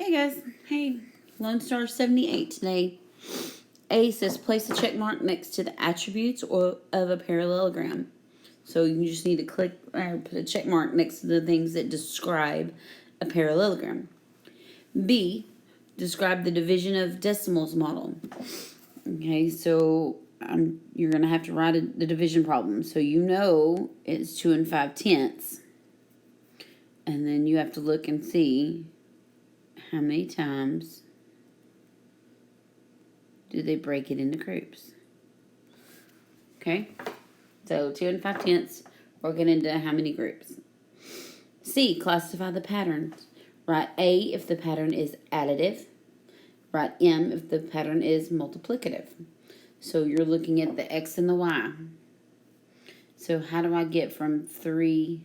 Hey guys, hey, LoneStar 78 today. A says place a check mark next to the attributes of a parallelogram. So you just need to click or put a check mark next to the things that describe a parallelogram. B, describe the division of decimals model. Okay, so you're going to have to write the division problem. So you know it's 2 5/10. And then you have to look and see how many times do they break it into groups. Okay, so 2 5/10, broken into how many groups. C, classify the patterns. Write A if the pattern is additive. Write M if the pattern is multiplicative. So you're looking at the X and the Y. So how do I get from 3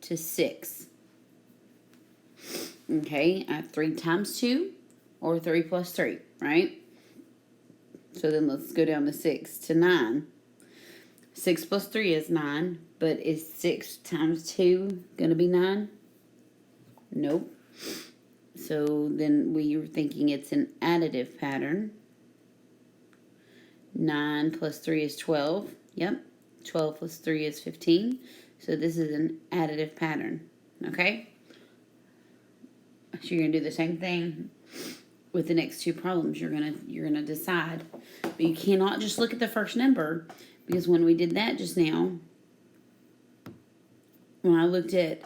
to 6? Okay, I have 3 times 2 or 3 plus 3, right? So then let's go down to 6 to 9. 6 plus 3 is 9, but is 6 times 2 going to be 9? Nope. So then we were thinking it's an additive pattern. 9 plus 3 is 12. Yep. 12 plus 3 is 15. So this is an additive pattern. Okay? So you're going to do the same thing with the next two problems. You're gonna decide. But you cannot just look at the first number, because when we did that just now, when I looked at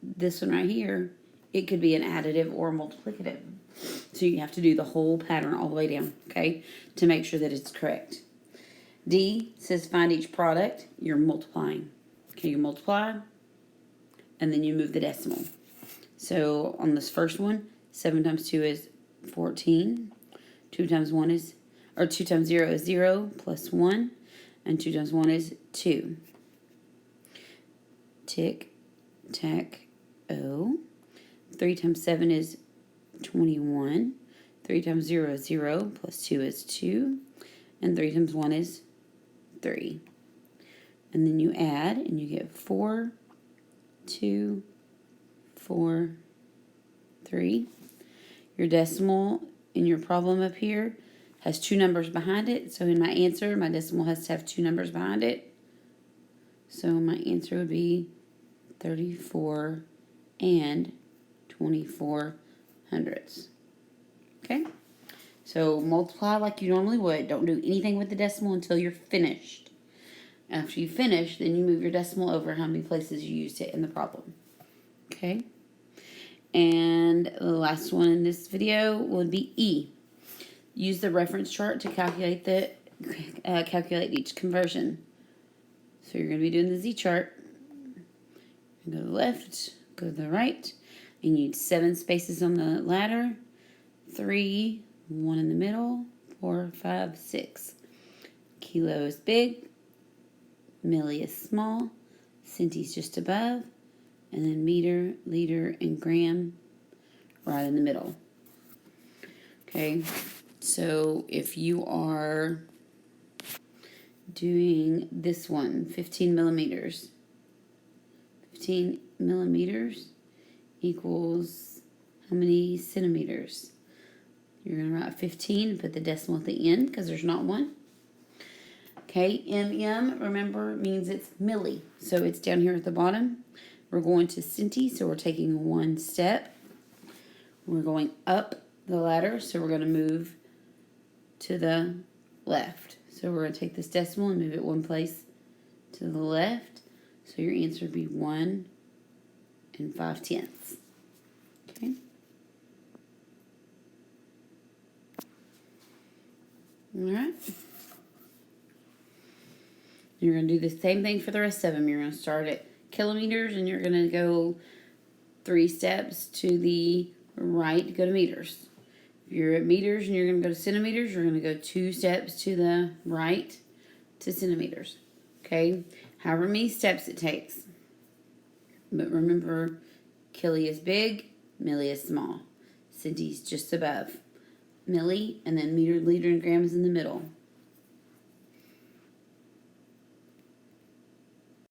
this one right here, it could be an additive or multiplicative. So you have to do the whole pattern all the way down, okay, to make sure that it's correct. D says find each product. You're multiplying. Okay, you multiply, and then you move the decimal. So on this first one, 7 times 2 is 14. 2 times 0 is 0 plus 1. And 2 times 1 is 2. Tick, tack, O. 3 times 7 is 21. 3 times 0 is 0 plus 2 is 2. And 3 times 1 is 3. And then you add, and you get 4, 2, 4, 3. Your decimal in your problem up here has 2 numbers behind it. So in my answer, my decimal has to have 2 numbers behind it. So my answer would be 34 and 24 hundredths. Okay? So multiply like you normally would. Don't do anything with the decimal until you're finished. After you finish, then you move your decimal over how many places you used it in the problem. Okay? And the last one in this video would be E. Use the reference chart to calculate each conversion. So you're going to be doing the Z chart. Go to the left, go to the right, and you need 7 spaces on the ladder. 3, 1 in the middle, 4, 5, 6. Kilo is big, milli is small, centis just above, and then meter, liter, and gram right in the middle. Okay, so if you are doing this one, 15 millimeters, 15 millimeters equals how many centimeters? You're going to write 15 and put the decimal at the end because there's not one. Okay, MM, remember, means it's milli. So it's down here at the bottom. We're going to centi, so we're taking 1 step. We're going up the ladder, so we're going to move to the left. So we're going to take this decimal and move it 1 place to the left. So your answer would be 1 5/10. Okay. All right. You're going to do the same thing for the rest of them. You're going to start at kilometers, and you're going to go 3 steps to the right to go to meters. If you're at meters and you're going to go to centimeters, you're going to go 2 steps to the right to centimeters. Okay? However many steps it takes. But remember, killi is big, milli is small. Centi's just above milli, and then meter, liter, and gram is in the middle.